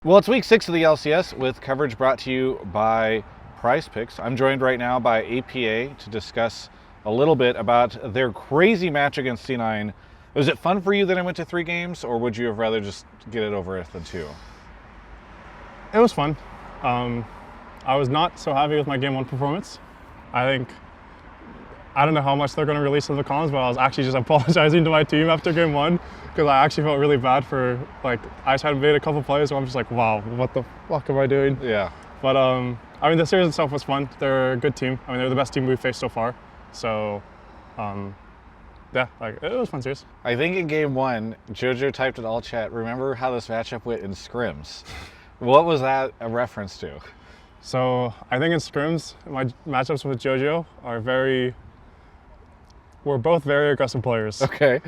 Well, it's week 6 of the LCS with coverage brought to you by Prize Picks. I'm joined right now by APA to discuss a little bit about their crazy match against C9. Was it fun for you that I went to 3 games, or would you have rather just get it over with than 2? It was fun. I was not so happy with my game 1 performance. I don't know how much they're going to release in the comments, but I was actually just apologizing to my team after game 1 because I actually felt really bad for, like, I just had made a couple plays where I'm just like, wow, what the fuck am I doing? Yeah. But I mean, the series itself was fun. They're a good team. I mean, they're the best team we've faced so far. So, yeah, like, it was a fun series. I think in game 1, JoJo typed in all chat, remember how this matchup went in scrims? What was that a reference to? So, I think in scrims, my matchups with JoJo we're both very aggressive players. Okay.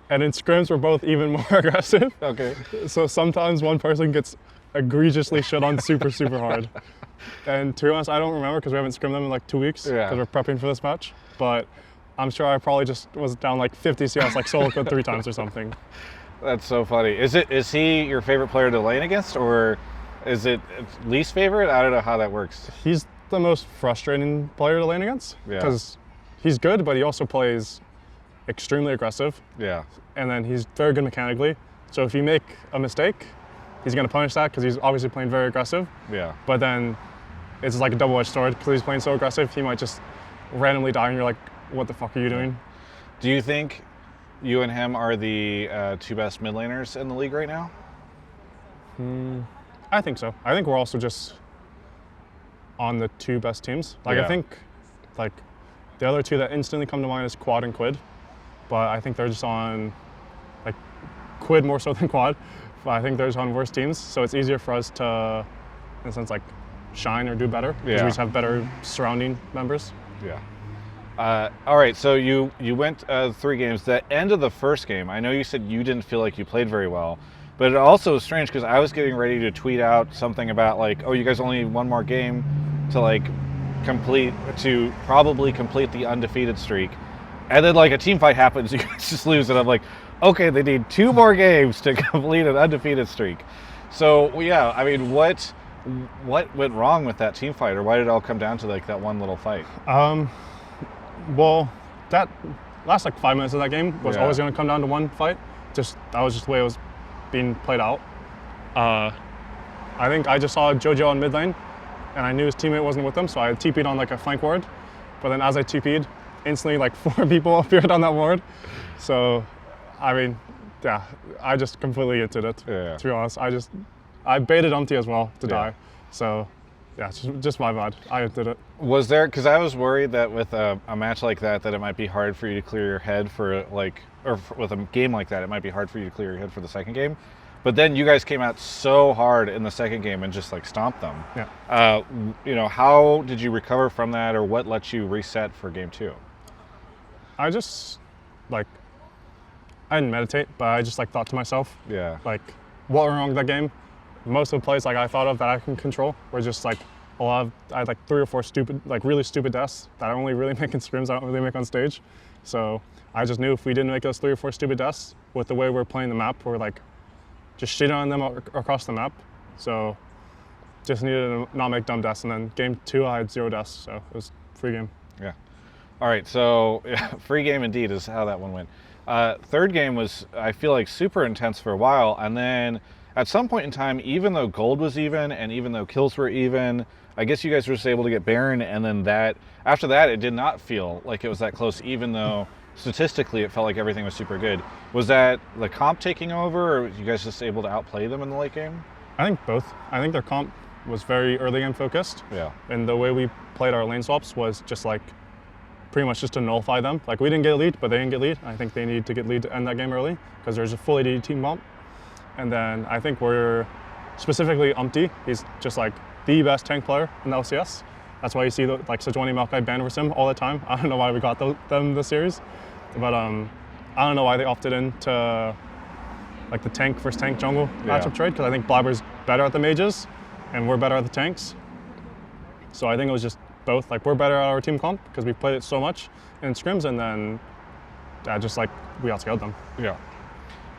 And in scrims, we're both even more aggressive. Okay. So sometimes one person gets egregiously shit on super hard. And to be honest, I don't remember because we haven't scrimmed them in like 2 weeks because we're prepping for this match. But I'm sure I probably just was down like 50 CS, like solo quit 3 times or something. That's so funny. Is he your favorite player to lane against, or is it least favorite? I don't know how that works. He's the most frustrating player to lane against because he's good, but he also plays extremely aggressive. Yeah. And then he's very good mechanically. So if you make a mistake, he's going to punish that because he's obviously playing very aggressive. Yeah. But then it's like a double-edged sword because he's playing so aggressive, he might just randomly die and you're like, what the fuck are you doing? Do you think you and him are the 2 best mid laners in the league right now? I think so. I think we're also just on the 2 best teams. Like I think like the other 2 that instantly come to mind is Quad and Quid. But I think they're just on, like, Quid more so than Quad. But I think they're just on worse teams, so it's easier for us to, in a sense, like, shine or do better. Because we just have better surrounding members. Yeah. All right, so you went 3 games. The end of the first game, I know you said you didn't feel like you played very well, but it also was strange because I was getting ready to tweet out something about, like, oh, you guys only need 1 more game to, like, probably complete the undefeated streak. And then, like, a team fight happens, you guys just lose, and I'm like, okay, they need 2 more games to complete an undefeated streak. So, yeah, I mean, what went wrong with that team fight, or why did it all come down to, like, that one little fight? Well, that last, like, 5 minutes of that game was always going to come down to one fight. That was just the way it was being played out. I think I just saw JoJo on mid lane, and I knew his teammate wasn't with him, so I TP'd on, like, a flank ward. But then as I TP'd, instantly, like, 4 people appeared on that ward. So, I mean, yeah, I just completely inted it, to be honest. I baited Umpty as well to die. So, yeah, just my bad. I did it. Was there, because I was worried that with a match like that it might be hard for you to clear your head for, like, with a game like that, it might be hard for you to clear your head for the second game. But then you guys came out so hard in the second game and just, like, stomped them. Yeah. You know, how did you recover from that, or what let you reset for game 2? I just, like, I didn't meditate, but I just, like, thought to myself, like, what went wrong with that game? Most of the plays, like, I thought of that I can control were just, like, I had, like, 3 or 4 stupid, like, really stupid deaths that I only really make in scrims, I don't really make on stage. So I just knew if we didn't make those 3 or 4 stupid deaths with the way we're playing the map, we're, like, just shitting on them across the map. So just needed to not make dumb deaths. And then game 2, I had 0 deaths, so it was free game. Yeah. All right, so free game indeed is how that one went. Third game was, I feel like, super intense for a while, and then at some point in time, even though gold was even, and even though kills were even, I guess you guys were just able to get Baron, and then after that, it did not feel like it was that close, even though statistically it felt like everything was super good. Was that the comp taking over, or were you guys just able to outplay them in the late game? I think both. I think their comp was very early game focused. Yeah. And the way we played our lane swaps was just, like, pretty much just to nullify them. Like, we didn't get lead, but they didn't get lead. I think they need to get lead to end that game early because there's a full AD team bump. And then I think we're specifically Umpty. He's just, like, the best tank player in the LCS. That's why you see like Sejuani Maokai ban versus him all the time. I don't know why we got them this series, but I don't know why they opted into, like, the tank versus tank jungle matchup trade, because I think Blabber's better at the mages and we're better at the tanks. So I think it was just both. Like, we're better at our team comp because we played it so much in scrims, and then just, like, we outscaled them. Yeah.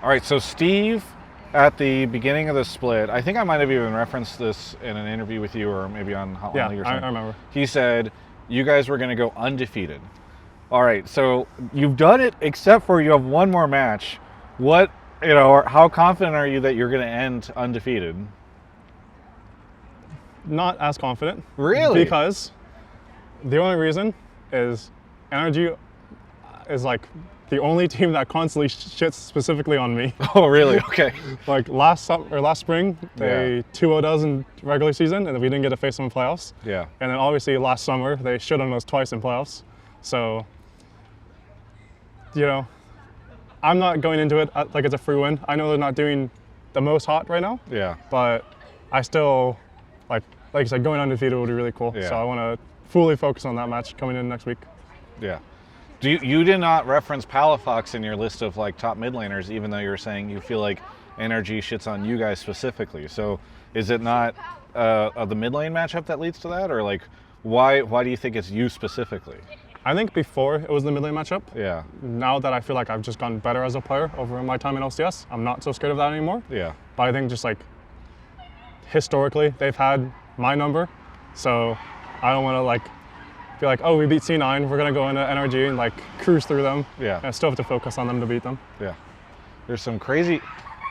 All right, so Steve at the beginning of the split, I think I might have even referenced this in an interview with you or maybe on Hotline Yeah, League or I something. remember. He said you guys were going to go undefeated. All right, so you've done it except for you have one more match. What, or how confident are you that you're going to end undefeated? Not as confident. Really? Because the only reason is Energy is like the only team that constantly shits specifically on me. Oh, really? Okay. Like last spring, they 2-0 us in regular season, and we didn't get to face them in playoffs. Yeah. And then obviously last summer, they shit on us twice in playoffs. So, I'm not going into it like it's a free win. I know they're not doing the most hot right now. Yeah. But I still, like you said, going undefeated would be really cool. Yeah. So I want to fully focus on that match coming in next week. Yeah. You did not reference Palafox in your list of like top mid laners, even though you're saying you feel like NRG shits on you guys specifically. So is it not the mid lane matchup that leads to that, or like why do you think it's you specifically? I think before it was the mid lane matchup. Yeah. Now that I feel like I've just gotten better as a player over my time in LCS, I'm not so scared of that anymore. Yeah. But I think just like historically, they've had my number, so I don't want to like be like, oh, we beat C9, we're gonna go into NRG and like cruise through them. Yeah. And I still have to focus on them to beat them. Yeah. There's some crazy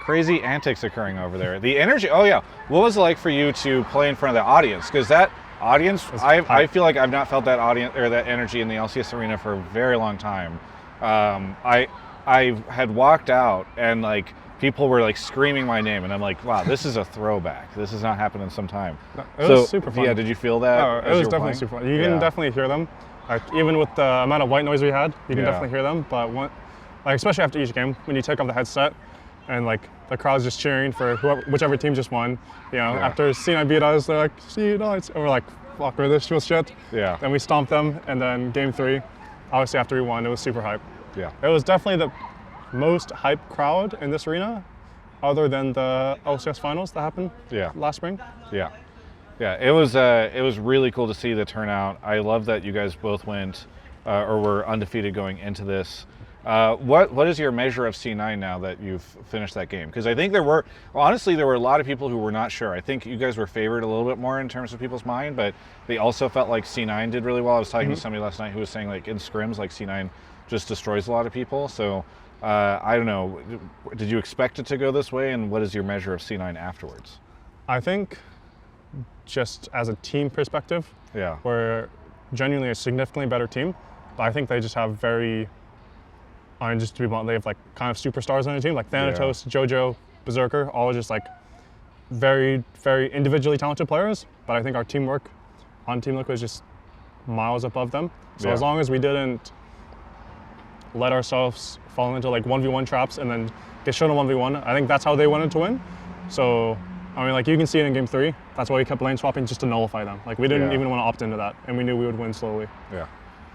antics occurring over there. The energy. Oh yeah. What was it like for you to play in front of the audience? Because that audience, I feel like I've not felt that audience or that energy in the LCS arena for a very long time. I had walked out and like people were like screaming my name, and I'm like, wow, this is a throwback. This has not happened in some time. It was super fun. Yeah, did you feel that? Oh, it was definitely super fun. You can definitely hear them. Like, even with the amount of white noise we had, you can definitely hear them. But especially after each game, when you take off the headset and like the crowd's just cheering for whichever team just won. After C9 beat us, they're like, C9, and we're like, fuck, we're this shit. Yeah. Then we stomped them, and then game 3, obviously after we won, it was super hype. Yeah. It was definitely the most hype crowd in this arena, other than the LCS finals that happened last spring. Yeah. Yeah, it was really cool to see the turnout. I love that you guys both went or were undefeated going into this. What is your measure of C9 now that you've finished that game? Because I think there were a lot of people who were not sure. I think you guys were favored a little bit more in terms of people's mind, but they also felt like C9 did really well. I was talking to somebody last night who was saying like in scrims, like C9 just destroys a lot of people. So I don't know, did you expect it to go this way, and what is your measure of C9 afterwards? I think just as a team perspective, we're genuinely a significantly better team, but I think they just have just to be blunt, they have like kind of superstars on the team, like Thanatos, JoJo, Berserker, all just like very, very individually talented players, but I think our teamwork on Team Liquid is just miles above them. So as long as we didn't let ourselves fall into like 1v1 traps and then get shown a 1v1, I think that's how they wanted to win. So, I mean, like you can see it in game 3, that's why we kept lane swapping just to nullify them. Like we didn't even want to opt into that, and we knew we would win slowly. Yeah.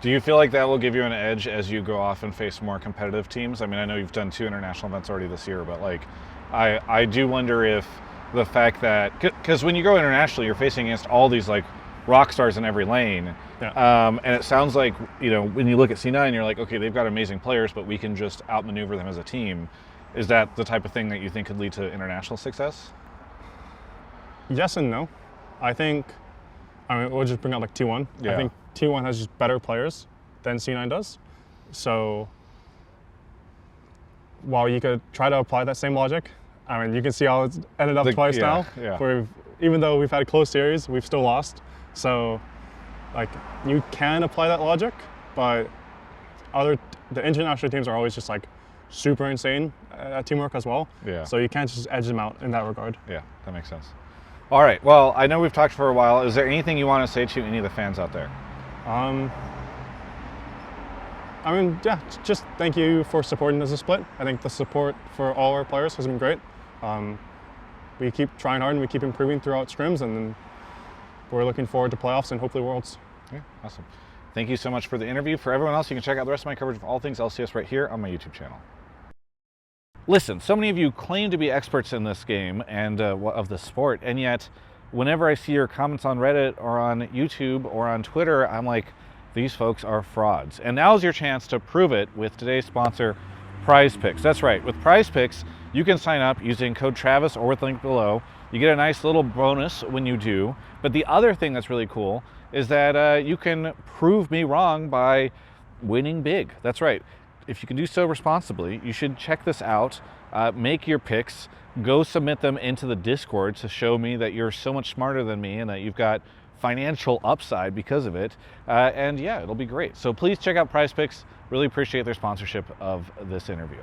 Do you feel like that will give you an edge as you go off and face more competitive teams? I mean, I know you've done 2 international events already this year, but like, I do wonder if the fact that, because when you go internationally, you're facing against all these like rock stars in every lane. And it sounds like, when you look at C9, you're like, okay, they've got amazing players, but we can just outmaneuver them as a team. Is that the type of thing that you think could lead to international success? Yes and no. I think, we'll just bring out like T1. I think T1 has just better players than C9 does. So while you could try to apply that same logic, you can see how it's ended up twice now. Where even though we've had close series, we've still lost. So like you can apply that logic, but the international teams are always just like super insane at teamwork as well. Yeah. So you can't just edge them out in that regard. Yeah, that makes sense. All right, well, I know we've talked for a while. Is there anything you want to say to any of the fans out there? Just thank you for supporting us a split. I think the support for all our players has been great. We keep trying hard and we keep improving throughout scrims, and then we're looking forward to playoffs and hopefully Worlds. Yeah, awesome. Thank you so much for the interview. For everyone else, you can check out the rest of my coverage of all things LCS right here on my YouTube channel. Listen, so many of you claim to be experts in this game and of the sport, and yet whenever I see your comments on Reddit or on YouTube or on Twitter, I'm like, these folks are frauds. And now's your chance to prove it with today's sponsor, Prize Picks. That's right, with Prize Picks, You can sign up using code Travis or with link below. You get a nice little bonus when you do. But the other thing that's really cool is that you can prove me wrong by winning big. That's right. If you can do so responsibly, you should check this out. Make your picks. Go submit them into the Discord to show me that you're so much smarter than me and that you've got financial upside because of it. And yeah, it'll be great. So please check out Prize Picks. Really appreciate their sponsorship of this interview.